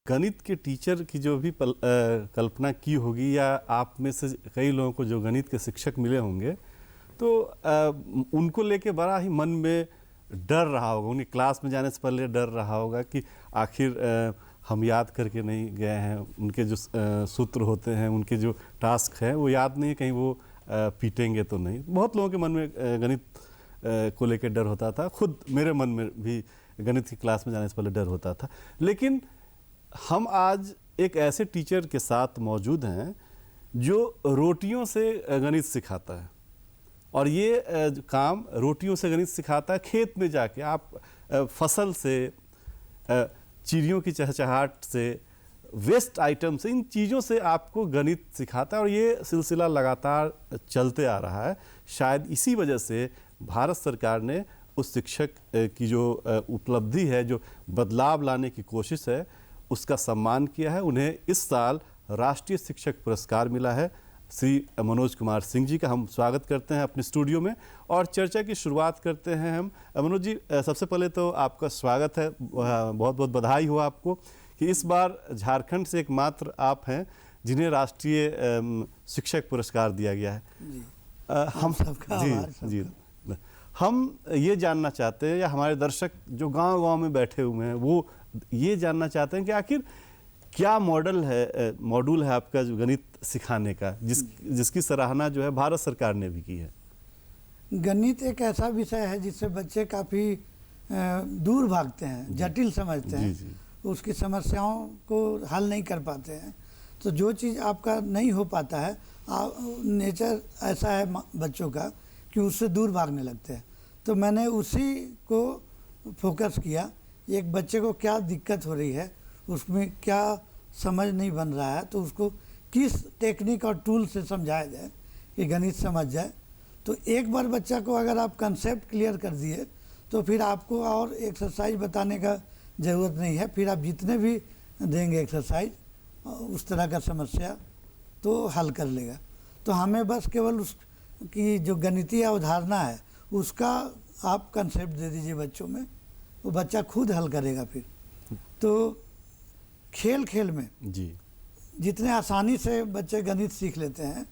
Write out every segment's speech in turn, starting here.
गणित के टीचर की जो भी कल्पना की होगी, या आप में से कई लोगों को जो गणित के शिक्षक मिले होंगे, तो उनको लेके बड़ा ही मन में डर रहा होगा, उनकी क्लास में जाने से पहले डर रहा होगा कि आखिर हम याद करके नहीं गए हैं, उनके जो सूत्र होते हैं, उनके जो टास्क है वो याद नहीं, कहीं वो पीटेंगे तो नहीं। बहुत लोगों के मन में गणित को लेकर डर होता था, खुद मेरे मन में भी गणित की क्लास में जाने से पहले डर होता था। लेकिन हम आज एक ऐसे टीचर के साथ मौजूद हैं जो रोटियों से गणित सिखाता है, और ये काम रोटियों से गणित सिखाता है। खेत में जाके आप फसल से, चिड़ियों की चहचहाट से, वेस्ट आइटम से, इन चीज़ों से आपको गणित सिखाता है, और ये सिलसिला लगातार चलते आ रहा है। शायद इसी वजह से भारत सरकार ने उस शिक्षक की जो उपलब्धि है, जो बदलाव लाने की कोशिश है, उसका सम्मान किया है। उन्हें इस साल राष्ट्रीय शिक्षक पुरस्कार मिला है। श्री मनोज कुमार सिंह जी का हम स्वागत करते हैं अपने स्टूडियो में, और चर्चा की शुरुआत करते हैं हम। मनोज जी, सबसे पहले तो आपका स्वागत है, बहुत बहुत बधाई हो आपको कि इस बार झारखंड से एकमात्र आप हैं जिन्हें राष्ट्रीय शिक्षक पुरस्कार दिया गया है। जी, हम सबका जी हम ये जानना चाहते हैं, या हमारे दर्शक जो गांव-गांव में बैठे हुए हैं वो ये जानना चाहते हैं कि आखिर क्या मॉड्यूल है आपका जो गणित सिखाने का, जिसकी सराहना जो है भारत सरकार ने भी की है। गणित एक ऐसा विषय है जिससे बच्चे काफ़ी दूर भागते हैं, जटिल समझते हैं, उसकी समस्याओं को हल नहीं कर पाते हैं। तो जो चीज़ आपका नहीं हो पाता है, नेचर ऐसा है बच्चों का कि उससे दूर भागने लगते हैं। तो मैंने उसी को फोकस किया, एक बच्चे को क्या दिक्कत हो रही है, उसमें क्या समझ नहीं बन रहा है, तो उसको किस टेक्निक और टूल से समझाया जाए कि गणित समझ जाए। तो एक बार बच्चा को अगर आप कंसेप्ट क्लियर कर दिए तो फिर आपको और एक्सरसाइज बताने का ज़रूरत नहीं है। फिर आप जितने भी देंगे एक्सरसाइज, उस तरह का समस्या तो हल कर लेगा। तो हमें बस केवल उसकी जो गणितीय अवधारणा है उसका आप कंसेप्ट दे दीजिए बच्चों में, वो बच्चा खुद हल करेगा। फिर तो खेल खेल में जी जितने आसानी से बच्चे गणित सीख लेते हैं।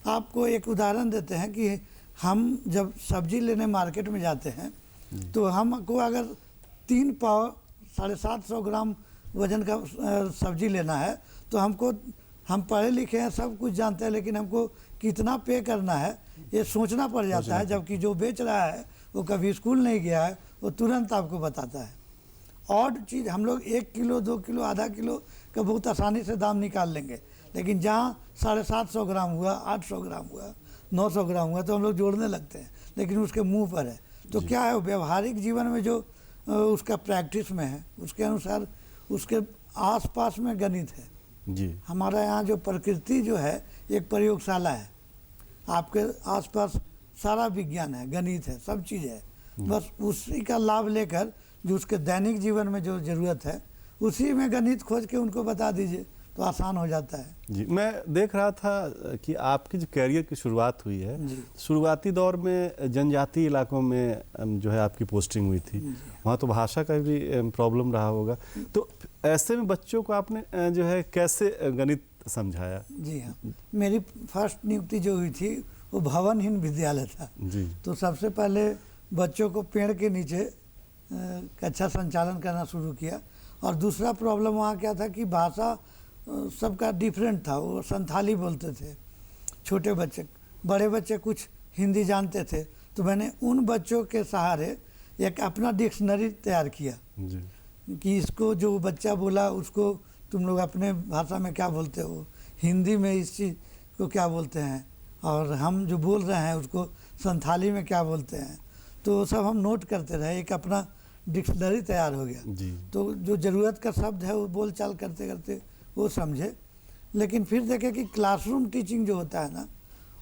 आपको एक उदाहरण देते हैं कि हम जब सब्जी लेने मार्केट में जाते हैं तो हमको अगर 3 पाव 750 ग्राम वजन का सब्जी लेना है, तो हम पढ़े लिखे हैं, सब कुछ जानते हैं, लेकिन हमको कितना पे करना है ये सोचना पड़ जाता है। जबकि जो बेच रहा है वो कभी स्कूल नहीं गया है, वो तुरंत आपको बताता है। ऑड चीज़ हम लोग 1 किलो 2 किलो आधा किलो का बहुत आसानी से दाम निकाल लेंगे, लेकिन जहाँ 750 ग्राम हुआ, 800 ग्राम हुआ, 900 ग्राम हुआ, तो हम लोग जोड़ने लगते हैं, लेकिन उसके मुंह पर है। तो क्या है, व्यवहारिक जीवन में जो उसका प्रैक्टिस में है, उसके अनुसार उसके आसपास में गणित है जी। हमारा यहाँ जो प्रकृति जो है एक प्रयोगशाला है, आपके आसपास सारा विज्ञान है, गणित है, सब चीज़ है। बस उसी का लाभ लेकर जो उसके दैनिक जीवन में जो ज़रूरत है उसी में गणित खोज के उनको बता दीजिए तो आसान हो जाता है। जी, मैं देख रहा था कि आपकी जो कैरियर की शुरुआत हुई है, शुरुआती दौर में जनजातीय इलाकों में जो है आपकी पोस्टिंग हुई थी, वहाँ तो भाषा का भी प्रॉब्लम रहा होगा। तो ऐसे में बच्चों को आपने जो है कैसे गणित समझाया? जी हाँ, मेरी फर्स्ट नियुक्ति जो हुई थी वो भवनहीन विद्यालय था जी। तो सबसे पहले बच्चों को पेड़ के नीचे कक्षा संचालन करना शुरू किया। और दूसरा प्रॉब्लम वहाँ क्या था कि भाषा सबका डिफरेंट था, वो संथाली बोलते थे छोटे बच्चे, बड़े बच्चे कुछ हिंदी जानते थे। तो मैंने उन बच्चों के सहारे एक अपना डिक्शनरी तैयार किया जी। कि इसको जो बच्चा बोला उसको तुम लोग अपने भाषा में क्या बोलते हो, हिंदी में इस चीज़ को क्या बोलते हैं, और हम जो बोल रहे हैं उसको संथाली में क्या बोलते हैं। तो सब हम नोट करते रहे, एक अपना डिक्शनरी तैयार हो गया जी। तो जो ज़रूरत का शब्द है वो बोल चाल करते करते वो समझे। लेकिन फिर देखे कि क्लासरूम टीचिंग जो होता है ना,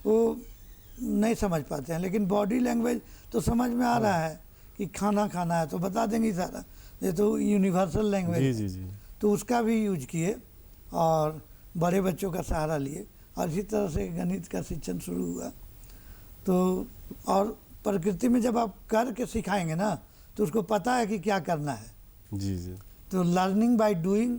वो नहीं समझ पाते हैं, लेकिन बॉडी लैंग्वेज तो समझ में आ रहा है कि खाना खाना है तो बता देंगे सारा, ये तो यूनिवर्सल लैंग्वेज जी जी। तो उसका भी यूज किए और बड़े बच्चों का सहारा लिए, और इसी तरह से गणित का शिक्षण शुरू हुआ। तो और प्रकृति में जब आप करके सिखाएंगे ना तो उसको पता है कि क्या करना है। जी जी। तो लर्निंग बाय डूइंग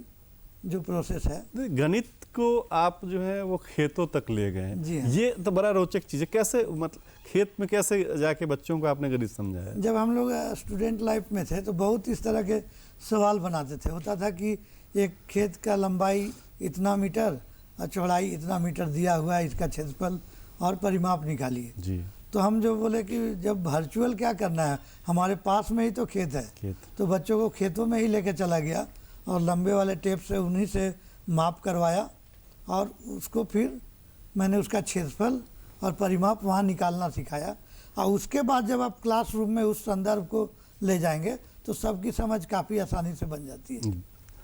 जो प्रोसेस है। गणित को आप जो है वो खेतों तक ले गए हैं। जी हाँ। ये तो बड़ा रोचक चीज़ है। कैसे, मतलब खेत में कैसे जाके बच्चों को आपने गणित समझाया? जब हम लोग स्टूडेंट लाइफ में थे तो बहुत इस तरह के सवाल बनाते थे। होता था कि एक खेत का लंबाई इतना मीटर और चौड़ाई इतना मीटर दिया हुआ है, इसका क्षेत्रफल और परिमाप निकालिए। जी। तो हम जो बोले कि जब वर्चुअल क्या करना है, हमारे पास में ही तो खेत है। तो बच्चों को खेतों में ही लेके चला गया और लंबे वाले टेप से उन्हीं से माप करवाया और उसको फिर मैंने उसका क्षेत्रफल और परिमाप वहाँ निकालना सिखाया। और उसके बाद जब आप क्लासरूम में उस संदर्भ को ले जाएंगे तो सबकी समझ काफ़ी आसानी से बन जाती है।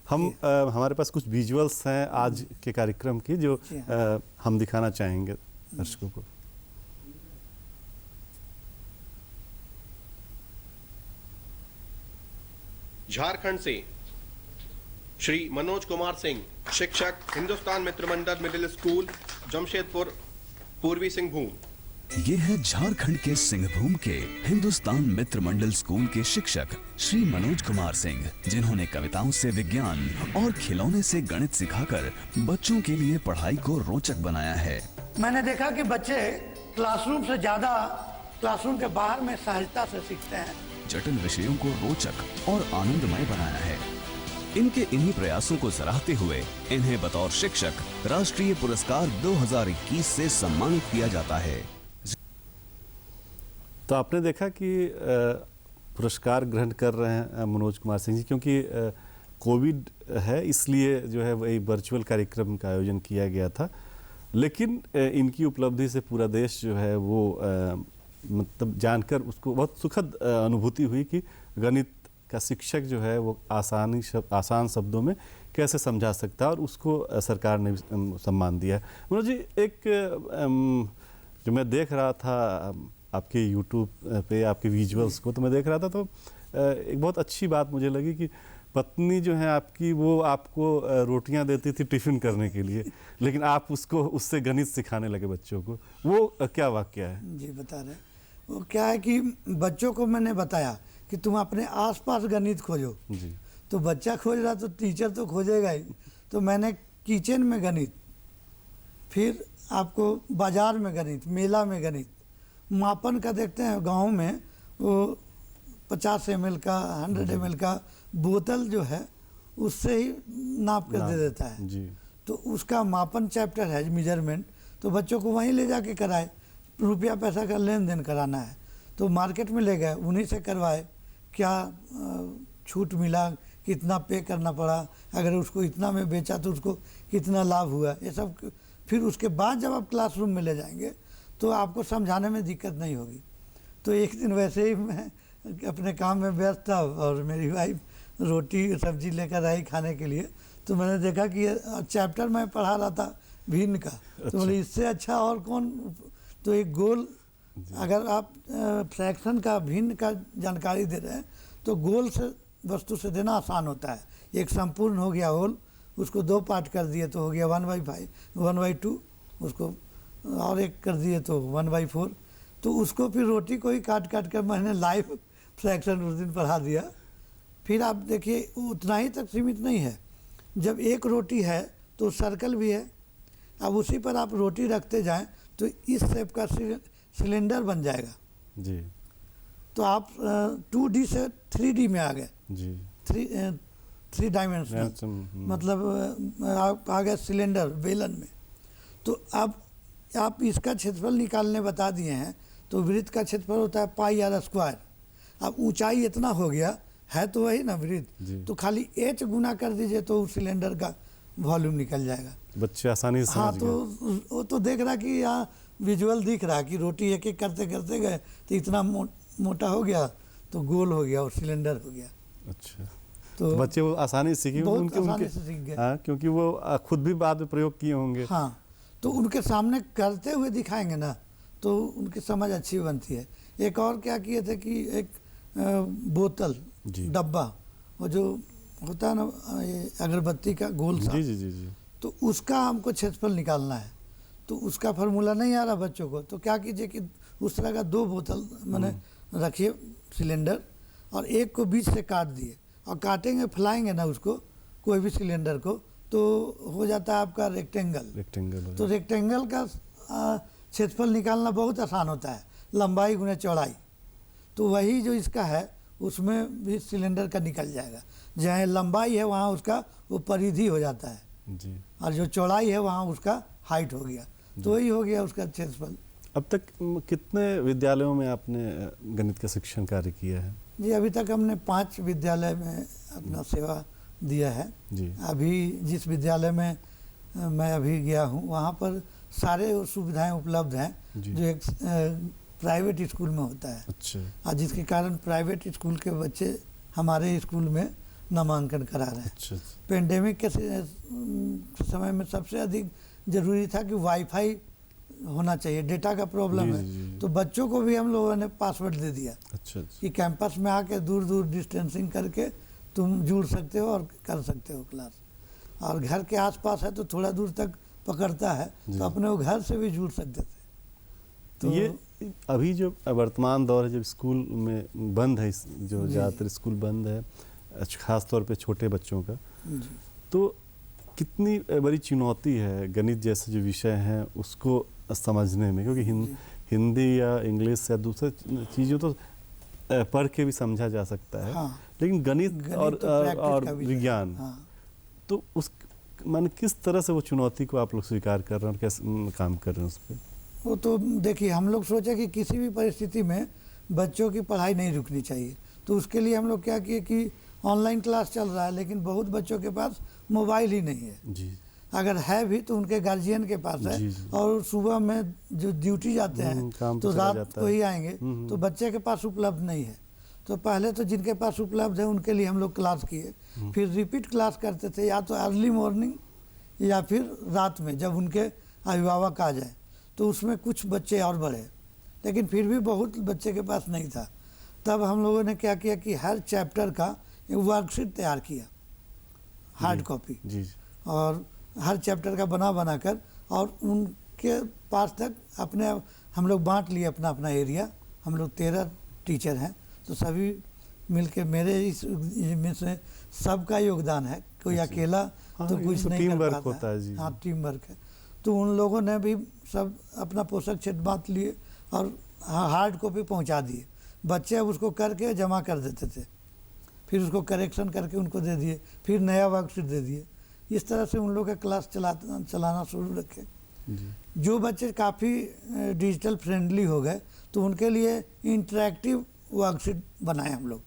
हमारे पास कुछ विजुअल्स हैं आज के कार्यक्रम की जो हम दिखाना चाहेंगे दर्शकों को। झारखंड से श्री मनोज कुमार सिंह, शिक्षक, हिंदुस्तान मित्र मंडल मिडिल स्कूल, जमशेदपुर, पूर्वी सिंहभूम। ये है झारखंड के सिंहभूम के हिंदुस्तान मित्र मंडल स्कूल के शिक्षक श्री मनोज कुमार सिंह, जिन्होंने कविताओं से विज्ञान और खिलौने से गणित सिखाकर बच्चों के लिए पढ़ाई को रोचक बनाया है। मैंने देखा कि बच्चे क्लासरूम से ज्यादा क्लासरूम के बाहर में सहजता से सीखते हैं। जटिल विषयों को रोचक और आनंदमय बनाया है। इनके इन्हीं प्रयासों को सराहते हुए इन्हें बतौर शिक्षक राष्ट्रीय पुरस्कार 2021 से सम्मानित किया जाता है। तो आपने देखा कि पुरस्कार ग्रहण कर रहे हैं मनोज कुमार सिंह जी, क्योंकि कोविड है इसलिए जो है वही वर्चुअल कार्यक्रम का आयोजन किया गया था। लेकिन इनकी उपलब्धि से पूरा देश जो है वो मतलब जानकर उसको बहुत सुखद अनुभूति हुई कि गणित का शिक्षक जो है वो आसान शब्दों में कैसे समझा सकता है, और उसको सरकार ने सम्मान दिया है। मनोज जी, एक जो मैं देख रहा था आपके यूट्यूब पे आपके विजुअल्स को, तो मैं देख रहा था तो एक बहुत अच्छी बात मुझे लगी कि पत्नी जो है आपकी वो आपको रोटियां देती थी टिफ़िन करने के लिए, लेकिन आप उससे गणित सिखाने लगे बच्चों को। वो क्या वाक्य है? जी बता रहे। वो क्या है कि बच्चों को मैंने बताया कि तुम अपने आसपास गणित खोजो। जी। तो बच्चा खोज रहा तो टीचर तो खोजेगा ही। तो मैंने किचन में गणित, फिर आपको बाजार में गणित, मेला में गणित, मापन का देखते हैं गांव में वो 50 ml का 100 ml का बोतल जो है उससे ही नाप कर दे देता है। जी। तो उसका मापन चैप्टर है मेजरमेंट, तो बच्चों को वहीं ले जाके कराए। रुपया पैसा का लेन देन कराना है तो मार्केट में ले गए, उन्हीं से करवाए। क्या छूट मिला, कितना पे करना पड़ा, अगर उसको इतना में बेचा तो उसको कितना लाभ हुआ, ये सब। फिर उसके बाद जब आप क्लासरूम में ले जाएंगे तो आपको समझाने में दिक्कत नहीं होगी। तो एक दिन वैसे ही मैं अपने काम में व्यस्त था और मेरी वाइफ रोटी सब्जी लेकर आई खाने के लिए। तो मैंने देखा कि चैप्टर मैं पढ़ा रहा था भिन्न का। तो बोले इससे अच्छा और कौन। तो एक गोल, अगर आप फ्रैक्शन का भिन्न का जानकारी दे रहे हैं तो गोल से वस्तु से देना आसान होता है। एक संपूर्ण हो गया होल, उसको 2 पार्ट कर दिए तो हो गया 1/5, 1/2, उसको और एक कर दिए तो 1/4। तो उसको फिर रोटी को ही काट काट कर मैंने लाइव फ्रैक्शन उस दिन पढ़ा दिया। फिर आप देखिए उतना ही तक सीमित नहीं है। जब एक रोटी है तो सर्कल भी है, अब उसी पर आप रोटी रखते जाएं तो इस शेप का सिलेंडर बन जाएगा। जी। तो आप 2D से 3D में आ गए। जी। 3 डायमेंशनल, मतलब आप आ गए सिलेंडर बेलन में। तो अब आप इसका क्षेत्रफल निकालने बता दिए हैं तो वृत्त का क्षेत्रफल होता है πr²। अब ऊंचाई इतना हो गया है तो वही ना वृत्त, तो खाली h गुना कर दीजिए तो उस सिलेंडर का वॉल्यूम निकल जाएगा। बच्चे आसानी से हाँ, समझ तो गए। वो तो देख रहा कि यहाँ विजुअल दिख रहा कि रोटी एक एक करते करते गए तो इतना मोटा हो गया तो गोल हो गया और सिलेंडर हो गया। अच्छा, तो बच्चे वो आसानी से सीखे, बहुत आसानी से सीख गए। हाँ, क्योंकि वो खुद भी बाद में प्रयोग किए होंगे। हाँ, तो उनके सामने करते हुए दिखाएंगे ना तो उनकी समझ अच्छी बनती है। एक और क्या किए थे कि एक बोतल, डब्बा, वो जो होता है ना अगरबत्ती का गोल सा, जी जी जी जी, तो उसका हमको क्षेत्रफल निकालना है। तो उसका फार्मूला नहीं आ रहा बच्चों को, तो क्या कीजिए कि उस तरह का 2 बोतल मैंने रखिए सिलेंडर, और एक को बीच से काट दिए और काटेंगे फैलाएंगे ना उसको कोई भी सिलेंडर को तो हो जाता है आपका रेक्टेंगल। रेक्टेंगल तो रेक्टेंगल का क्षेत्रफल निकालना बहुत आसान होता है, लंबाई गुने चौड़ाई। तो वही जो इसका है उसमें भी सिलेंडर का निकल जाएगा। जहाँ लंबाई है वहाँ उसका वो परिधि हो जाता है जी, और जो चौड़ाई है वहाँ उसका हाइट हो गया, तो वही हो गया उसका क्षेत्रफल। अब तक कितने विद्यालयों में आपने गणित का शिक्षण कार्य किया है? जी अभी तक हमने 5 विद्यालय में अपना सेवा दिया है जी, अभी जिस विद्यालय में मैं अभी गया हूँ वहाँ पर सारे सुविधाएं उपलब्ध हैं जी। जो एक प्राइवेट स्कूल में होता है, अच्छा, और जिसके कारण प्राइवेट स्कूल के बच्चे हमारे स्कूल में नामांकन करा रहे हैं। अच्छा, पेंडेमिक के समय में सबसे अधिक ज़रूरी था कि वाईफाई होना चाहिए, डेटा का प्रॉब्लम जी, है, जी, जी। तो बच्चों को भी हम लोगों ने पासवर्ड दे दिया अच्छा, कि कैंपस में आके दूर दूर डिस्टेंसिंग करके तुम जुड़ सकते हो और कर सकते हो क्लास। और घर के आसपास है तो थोड़ा दूर तक पकड़ता है, तो अपने वो घर से भी जुड़ सकते थे। तो ये अभी जो वर्तमान दौर है जब स्कूल में बंद है, जो जी। ज़्यादातर स्कूल बंद है, खास तौर पे छोटे बच्चों का, जी तो कितनी बड़ी चुनौती है गणित जैसे जो विषय हैं उसको समझने में, क्योंकि हिंदी या इंग्लिश या दूसरे चीज़ों तो पढ़ के भी समझा जा सकता है, हाँ। लेकिन गणित तो प्रैक्टिस और का विषय है। विज्ञान, हाँ। तो उस माने किस तरह से वो चुनौती को आप लोग स्वीकार कर रहे हैं और कैसे काम कर रहे हैं उस पर? वो तो देखिए हम लोग सोचे कि किसी भी परिस्थिति में बच्चों की पढ़ाई नहीं रुकनी चाहिए, तो उसके लिए हम लोग क्या किए कि ऑनलाइन क्लास चल रहा है लेकिन बहुत बच्चों के पास मोबाइल ही नहीं है, जी, अगर है भी तो उनके गार्जियन के पास है, जी, जी। और सुबह में जो ड्यूटी जाते हैं काम तो पे चला रात जाता को है। ही आएंगे, तो बच्चे के पास उपलब्ध नहीं है। तो पहले तो जिनके पास उपलब्ध है उनके लिए हम लोग क्लास किए, फिर रिपीट क्लास करते थे, या तो अर्ली मॉर्निंग या फिर रात में जब उनके अभिभावक आ जाए, तो उसमें कुछ बच्चे और बढ़े, लेकिन फिर भी बहुत बच्चे के पास नहीं था। तब हम लोगों ने क्या किया कि हर चैप्टर का एक वर्कशीट तैयार किया, हार्ड कॉपी, जी, और हर चैप्टर का बना कर, और उनके पास तक अपने हम लोग बांट लिए अपना अपना एरिया। हम लोग 13 टीचर हैं, तो सभी मिलके मेरे इसमें से सबका योगदान है, कोई अकेला हाँ, तो ये कुछ तो नहीं टीम कर वर्क पाता होता है, जी। हाँ टीम वर्क है। तो उन लोगों ने भी सब अपना पोषक क्षेत्र बांट लिए और हार्ड कॉपी पहुंचा दिए। बच्चे अब उसको करके जमा कर देते थे, फिर उसको करेक्शन करके उनको दे दिए, फिर नया वर्कशीट दे दिए। इस तरह से उन लोग का क्लास चलाना शुरू रखे। जो बच्चे काफ़ी डिजिटल फ्रेंडली हो गए तो उनके लिए इंटरेक्टिव वर्कशीट बनाए हम लोग।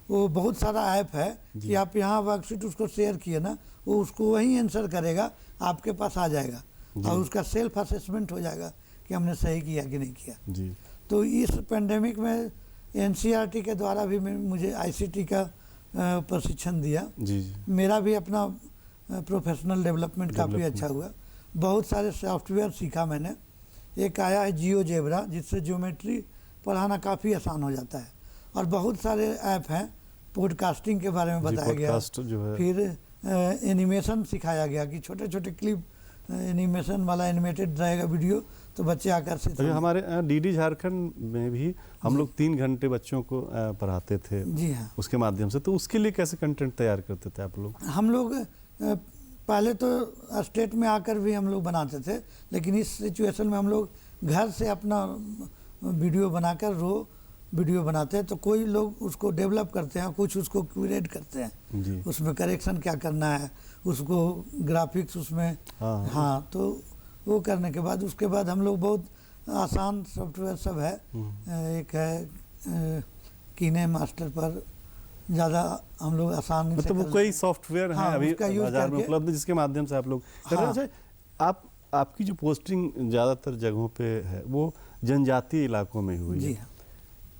वो बहुत सारा ऐप है कि आप यहाँ वर्कशीट उसको शेयर किए ना, वो उसको वहीं आंसर करेगा, आपके पास आ जाएगा और उसका सेल्फ असेसमेंट हो जाएगा कि हमने सही किया कि नहीं किया। जी। तो इस पेंडेमिक में एनसीईआरटी के द्वारा भी मुझे आईसीटी का प्रशिक्षण दिया। जी, जी। मेरा भी अपना प्रोफेशनल डेवलपमेंट काफ़ी अच्छा हुआ। बहुत सारे सॉफ्टवेयर सीखा मैंने। एक आया है जियोजेब्रा, जिससे ज्योमेट्री पढ़ाना काफ़ी आसान हो जाता है, और बहुत सारे ऐप हैं। पॉडकास्टिंग के बारे में बताया गया, पॉडकास्ट जो है, फिर एनिमेशन सिखाया गया कि छोटे छोटे क्लिप एनिमेशन वाला एनिमेटेड रहेगा वीडियो, तो बच्चे आकर्षित अभी होंगे। हमारे डीडी झारखंड में भी हम लोग 3 घंटे बच्चों को पढ़ाते थे जी हाँ, उसके माध्यम से। तो उसके लिए कैसे कंटेंट तैयार करते थे आप लोग? हम लोग पहले तो स्टेट में आकर भी हम लोग बनाते थे, लेकिन इस सिचुएशन में हम लोग घर से अपना वीडियो बनाकर वीडियो बनाते हैं। तो कोई लोग उसको डेवलप करते हैं, कुछ उसको क्यूरेट करते हैं जी। उसमें करेक्शन क्या करना है, उसको ग्राफिक्स उसमें हाँ। हाँ, तो वो करने के बाद उसके बाद हम लोग बहुत आसान सॉफ्टवेयर सब है। एक है कीने मास्टर पर ज़्यादा हम लोग आसानी से मतलब वो कोई सॉफ्टवेयर है हाँ, अभी उसका यूज़ बाजार में करके- उपलब्ध है जिसके माध्यम से आप लोग कर रहे हैं। हाँ। अच्छा, आपकी जो पोस्टिंग ज़्यादातर जगहों पे है वो जनजातीय इलाकों में हुई जी है।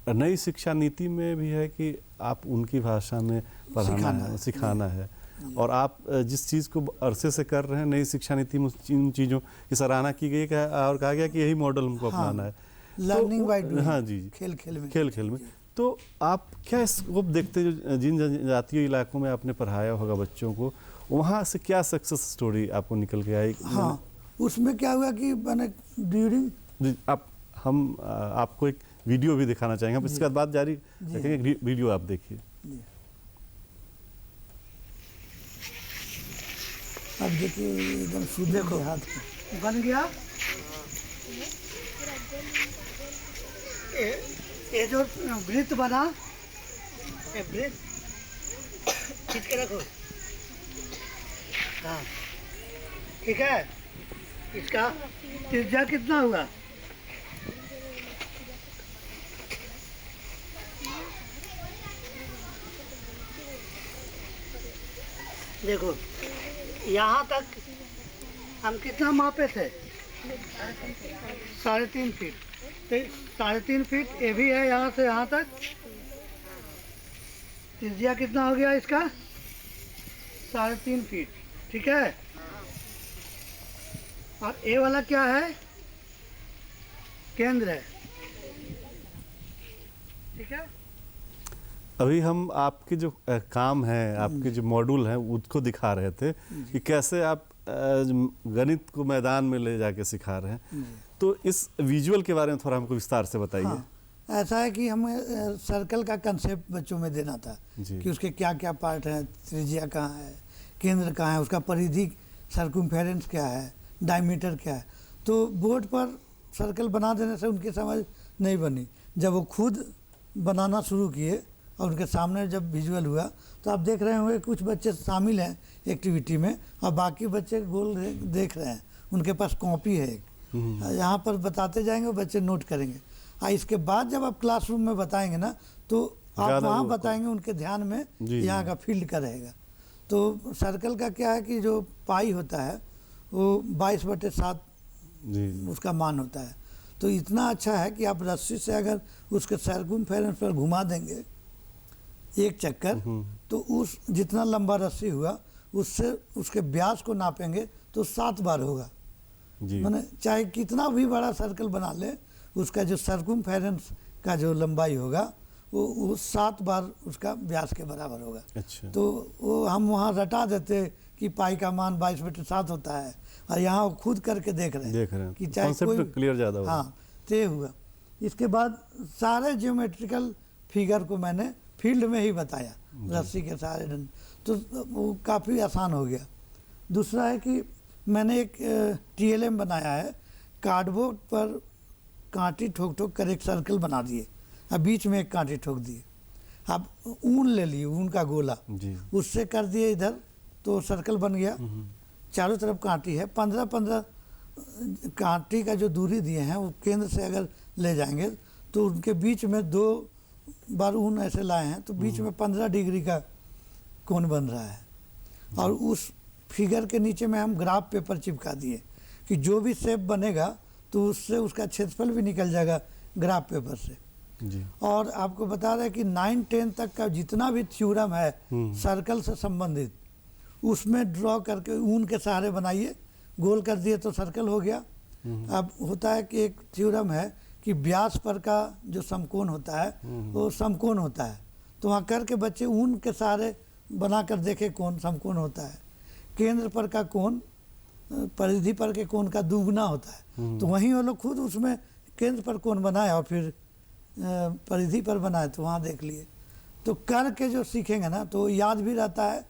हाँ, नई शिक्षा नीति में भी है कि आप उनकी भाषा में पढ़ाना सिखाना है, और आप जिस चीज़ को अरसे से कर रहे हैं, नई शिक्षा नीति में इन चीज़ों की सराहना की गई है और कहा गया कि यही मॉडल हमको हाँ, अपनाना है। Learning by doing. हाँ जी, खेल खेल में खेल में। तो आप क्या स्कोप देखते हैं जिन जनजातीय इलाकों में आपने पढ़ाया होगा बच्चों को, वहाँ से क्या सक्सेस स्टोरी आपको निकल के आई? हाँ, उसमें क्या हुआ कि मैंने ड्यूरिंग हम आपको एक वीडियो भी दिखाना चाहेंगे, हम इसके बाद बात जारी रखेंगे। वीडियो आप देखिए। अब देखिए एकदम सीधे के हाथ बन गया। ये जो वृत्त बना, ये वृत्त खींच के रखो। हाँ ठीक है। इसका त्रिज्या कितना हुआ? देखो यहाँ तक हम कितना मापे थे? 3.5 फीट। तो 3.5 फीट ये भी है, यहाँ से यहाँ तक त्रिज्या कितना हो गया इसका? 3.5 फीट। ठीक है। और ये वाला क्या है? केंद्र है। ठीक है। अभी हम आपके जो काम है, आपके जो मॉड्यूल हैं उसको दिखा रहे थे कि कैसे आप गणित को मैदान में ले जाके सिखा रहे हैं। तो इस विजुअल के बारे में थोड़ा हमको विस्तार से बताइए। हाँ, ऐसा है कि हमें सर्कल का कंसेप्ट बच्चों में देना था कि उसके क्या क्या पार्ट हैं, त्रिज्या कहाँ है, केंद्र कहाँ है, उसका परिधि सर्कमफेरेंस क्या है, डायमीटर क्या है। तो बोर्ड पर सर्कल बना देने से उनकी समझ नहीं बनी। जब वो खुद बनाना शुरू किए और उनके सामने जब विजुअल हुआ तो आप देख रहे होंगे कुछ बच्चे शामिल हैं एक्टिविटी में और बाकी बच्चे गोल देख रहे हैं। उनके पास कॉपी है एक, यहाँ पर बताते जाएंगे, बच्चे नोट करेंगे। इसके बाद जब आप क्लासरूम में बताएंगे ना तो आप वहाँ बताएंगे, उनके ध्यान में यहाँ का फील्ड का रहेगा। तो सर्कल का क्या है कि जो पाई होता है वो 22/7 उसका मान होता है। तो इतना अच्छा है कि आप रस्सी से अगर उसके सर्कमफेरेंस पर घुमा देंगे एक चक्कर, तो उस जितना लंबा रस्सी हुआ उससे उसके व्यास को नापेंगे तो 7 बार होगा। माने चाहे कितना भी बड़ा सर्कल बना ले, उसका जो सर्कमफेरेंस का जो लंबाई होगा वो 7 बार उसका व्यास के बराबर होगा। अच्छा। तो वो हम वहाँ रटा देते कि पाई का मान 22/7 होता है और यहाँ वो खुद करके देख रहे हैं कि चाहे कोई क्लियर ज़्यादा होगा। हाँ, तय हुआ। इसके बाद सारे ज्योमेट्रिकल फिगर को मैंने फील्ड में ही बताया, रस्सी के सारे डंड, तो वो काफ़ी आसान हो गया। दूसरा है कि मैंने एक TLM बनाया है, कार्डबोर्ड पर कांटी ठोक ठोक कर एक सर्कल बना दिए, अब बीच में एक कांटी ठोक दिए। अब ऊन ले लिए, ऊन का गोला, उससे कर दिए इधर, तो सर्कल बन गया। चारों तरफ कांटी है, 15-15 कांटी का जो दूरी दिए हैं वो केंद्र से अगर ले जाएंगे तो उनके बीच में 2 बार ऊन ऐसे लाए हैं तो बीच में 15 डिग्री का कोण बन रहा है। और उस फिगर के नीचे में हम ग्राफ पेपर चिपका दिए कि जो भी शेप बनेगा तो उससे उसका क्षेत्रफल भी निकल जाएगा ग्राफ पेपर से। और आपको बता रहे हैं कि 9-10 तक का जितना भी थ्योरम है सर्कल से संबंधित, उसमें ड्रॉ करके ऊन के सहारे बनाइए, गोल कर दिए तो सर्कल हो गया। अब होता है कि एक थ्योरम है कि व्यास पर का जो समकोण होता है वो समकोण होता है, तो वहाँ करके बच्चे ऊन के सहारे बना कर देखे कौन समकोण होता है। केंद्र पर का कोण परिधि पर के कोण का दुगुना होता है, तो वहीं वो लोग खुद उसमें केंद्र पर कोण बनाए और फिर परिधि पर बनाए, तो वहाँ देख लिए। तो करके जो सीखेंगे ना तो याद भी रहता है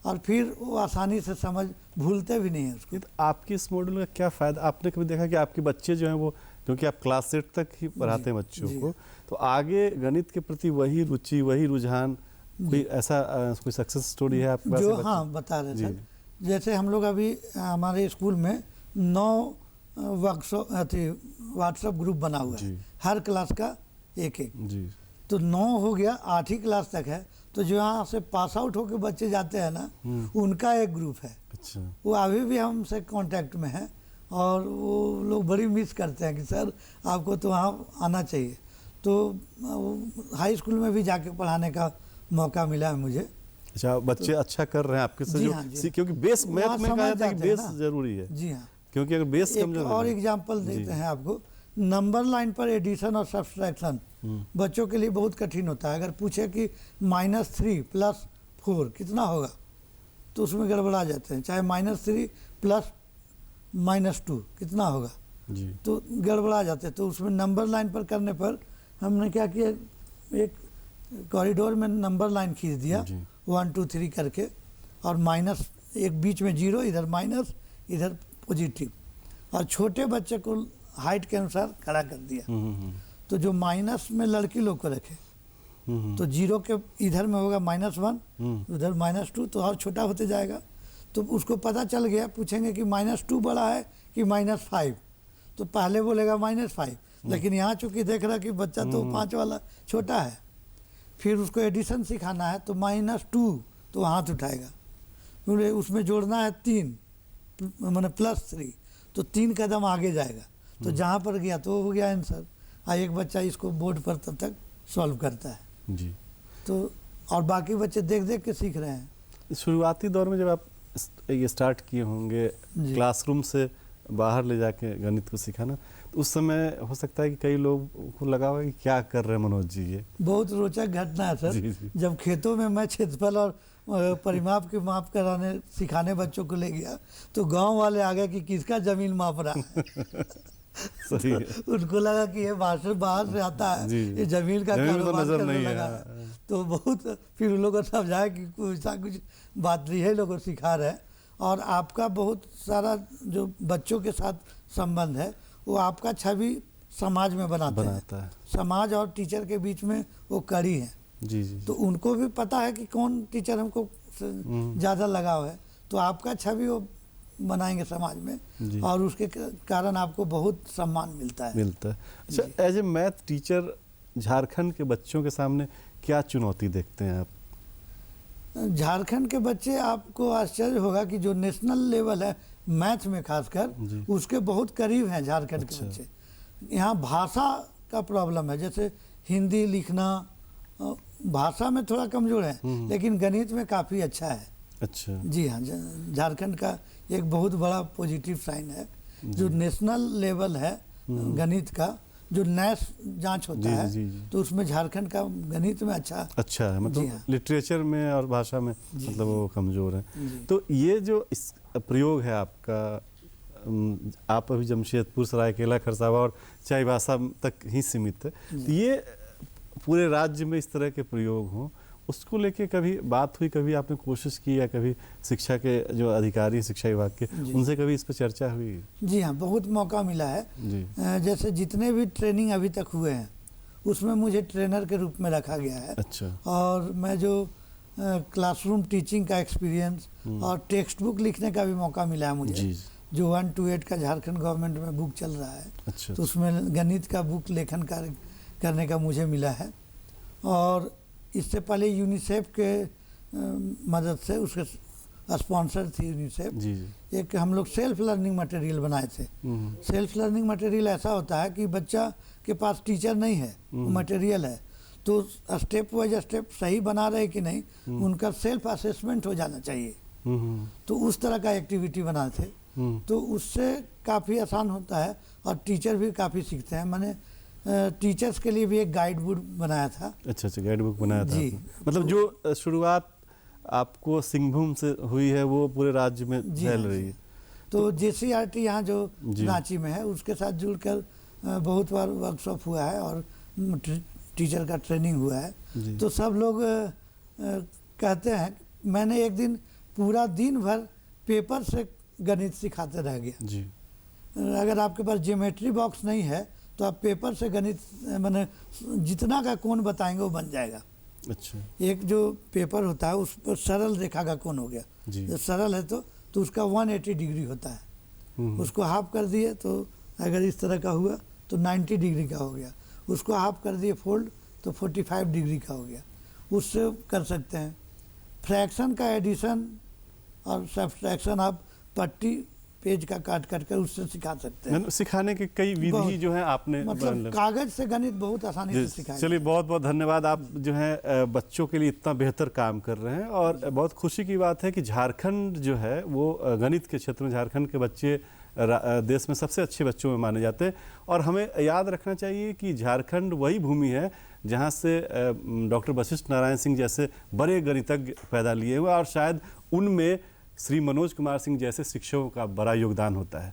और फिर वो आसानी से समझ भूलते भी नहीं है उसको। तो आपके इस मॉड्यूल का क्या फ़ायदा? आपने कभी देखा कि आपके बच्चे जो हैं वो, क्योंकि आप क्लास 8 तक ही पढ़ाते हैं बच्चों को, तो आगे गणित के प्रति वही रुचि, वही रुझान, कोई ऐसा कोई सक्सेस स्टोरी है आपके पास? जो हाँ बता रहे थे, जैसे हम लोग अभी हमारे स्कूल में 9 व्हाट्सएप ग्रुप बना हुआ है, हर क्लास का एक जी। तो 9 हो गया, 8वीं क्लास तक है, तो जो यहाँ से पास आउट होकर बच्चे जाते हैं ना, उनका एक ग्रुप है। अच्छा। वो अभी भी हमसे कांटेक्ट में है और वो लोग बड़ी मिस करते हैं कि सर आपको तो वहाँ आना चाहिए। तो हाई स्कूल में भी जाके पढ़ाने का मौका मिला है मुझे। अच्छा, बच्चे तो, अच्छा कर रहे हैं आपके से, जो क्योंकि बेस मैथ में कहा जाता है कि बेस जरूरी है। जी हाँ, क्योंकि अगर बेस कमजोर है। और एग्जाम्पल देते हैं आपको, नंबर लाइन पर एडिशन और सब्सट्रैक्शन बच्चों के लिए बहुत कठिन होता है। अगर पूछे कि -3 + 4 कितना होगा तो उसमें गड़बड़ा जाते हैं, चाहे -3 + -2 कितना होगा जी, तो गड़बड़ा जाते हैं। तो उसमें नंबर लाइन पर करने पर हमने क्या किया, एक कॉरिडोर में नंबर लाइन खींच दिया 1 2 3 करके, और एक बीच में जीरो, इधर माइनस, इधर पॉजिटिव, और छोटे बच्चे को हाइट के अनुसार खड़ा कर दिया। तो जो माइनस में लड़की लोग को रखे, तो जीरो के इधर में होगा -1, उधर -2, तो और छोटा होते जाएगा। तो उसको पता चल गया, पूछेंगे कि -2 बड़ा है कि -5, तो पहले बोलेगा -5, लेकिन यहाँ चूंकि देख रहा कि बच्चा तो 5 वाला छोटा है, फिर उसको एडिशन सिखाना है तो -2 तो हाथ उठाएगा, फिर उसमें जोड़ना है 3 माने +3, तो 3 कदम आगे जाएगा, तो जहाँ पर गया तो हो गया आंसर। एक बच्चा इसको बोर्ड पर तब तक सॉल्व करता है जी। तो, और बाकी बच्चे देख देख के सीख रहे हैं। शुरुआती दौर में जब आप ये स्टार्ट किए होंगे क्लासरूम से बाहर ले जाके गणित को सिखाना, तो उस समय हो सकता है कि कई लोग को लगा होगा कि क्या कर रहे हैं मनोज जी ये। बहुत रोचक घटना है सर। जी, जी। जब खेतों में मैं क्षेत्रफल और परिमाप के माप कराने सिखाने बच्चों को ले गया, तो गांव वाले आ गए कि किसका जमीन माप रहा है। सही है। तो उनको लगा कि ये बाहर से आता है, ये जमीन का कारोबार नजर करने नहीं लगा है। है। तो बहुत फिर उन लोगों को समझाया कि कुछ बात नहीं है, लोगों को सिखा रहे हैं। और आपका बहुत सारा जो बच्चों के साथ संबंध है, वो आपका छवि समाज में बनाता है। समाज और टीचर के बीच में वो कड़ी है। जी जी। तो उनको भी पता है कि कौन टीचर हमको ज़्यादा लगाव है, तो आपका छवि वो बनाएंगे समाज में, और उसके कारण आपको बहुत सम्मान मिलता है। अच्छा, as a math teacher Jharkhand के बच्चों के सामने क्या चुनौती देखते हैं आप? झारखंड के बच्चे, आपको आश्चर्य होगा कि जो नेशनल लेवल है मैथ में खासकर, उसके बहुत करीब हैं झारखंड के बच्चे। यहाँ भाषा का प्रॉब्लम है, जैसे हिंदी लिखना भाषा में थोड़ा कमज़ोर है, लेकिन गणित में काफ़ी अच्छा है। अच्छा। जी हाँ, झारखंड का एक बहुत बड़ा पॉजिटिव साइन है। जो नेशनल लेवल है गणित का, जो नैश जांच होता है, तो उसमें झारखंड का गणित में अच्छा है, मतलब लिटरेचर में और भाषा में मतलब वो कमज़ोर है। तो ये जो इस प्रयोग है आपका, आप अभी जमशेदपुर, सरायकेला, खरसावां और चाईबासा तक ही सीमित है, तो ये पूरे राज्य में इस तरह के प्रयोग हों, उसको लेके कभी बात हुई, कभी आपने कोशिश की, या कभी शिक्षा के जो अधिकारी शिक्षा विभाग के, उनसे कभी इस पर चर्चा हुई? जी हाँ, बहुत मौका मिला है जी। जैसे जितने भी ट्रेनिंग अभी तक हुए हैं, उसमें मुझे ट्रेनर के रूप में रखा गया है। अच्छा। और मैं जो क्लासरूम टीचिंग का एक्सपीरियंस और टेक्स्ट बुक लिखने का भी मौका मिला है मुझे जी। जो 1 to 8 का झारखंड गवर्नमेंट में बुक चल रहा है। अच्छा। तो उसमें गणित का बुक लेखन कार्य करने का मुझे मिला है। और इससे पहले यूनिसेफ के मदद से, उसके स्पॉन्सर थी यूनिसेफ जी। एक हम लोग सेल्फ लर्निंग मटेरियल बनाए थे। सेल्फ लर्निंग मटेरियल ऐसा होता है कि बच्चा के पास टीचर नहीं है, मटेरियल है, तो स्टेप वाइज स्टेप सही बना रहे कि नहीं, उनका सेल्फ असेसमेंट हो जाना चाहिए। तो उस तरह का एक्टिविटी बनाए थे, तो उससे काफ़ी आसान होता है और टीचर भी काफ़ी सीखते हैं। मैंने टीचर्स के लिए भी एक गाइड बुक बनाया था। अच्छा, गाइड बुक बनाया था जी। मतलब जो शुरुआत आपको सिंहभूम से हुई है, वो पूरे राज्य में फैल रही है। तो JCRT यहाँ जो रांची में है, उसके साथ जुड़कर बहुत बार वर्कशॉप हुआ है और टीचर का ट्रेनिंग हुआ है। तो सब लोग कहते हैं, मैंने एक दिन पूरा दिन भर पेपर से गणित सिखाते रह गया जी। अगर आपके पास ज्योमेट्री बॉक्स नहीं है, तो आप पेपर से गणित मैंने जितना का कोण बताएंगे वो बन जाएगा। अच्छा। एक जो पेपर होता है, उस पर सरल रेखा का कोण हो गया, जब सरल है तो उसका 180 डिग्री होता है। उसको हाफ कर दिए तो अगर इस तरह का हुआ तो 90 डिग्री का हो गया। उसको हाफ कर दिए फोल्ड तो 45 डिग्री का हो गया। उससे कर सकते हैं। फ्रैक्शन का एडिशन और सब्ट्रैक्शन आप पट्टी पेज का काट कर उससे सिखा सकते हैं। सिखाने के कई विधि जो है आपने, मतलब कागज से गणित बहुत आसानी से सिखाया। चलिए, बहुत बहुत धन्यवाद। आप जो है बच्चों के लिए इतना बेहतर काम कर रहे हैं, और बहुत खुशी की बात है कि झारखंड जो है वो गणित के क्षेत्र में झारखंड के बच्चे देश में सबसे अच्छे बच्चों में माने जाते हैं। और हमें याद रखना चाहिए कि झारखंड वही भूमि है जहाँ से डॉक्टर वशिष्ठ नारायण सिंह जैसे बड़े गणितज्ञ पैदा लिए हुए, और शायद उनमें श्री मनोज कुमार सिंह जैसे शिक्षकों का बड़ा योगदान होता है।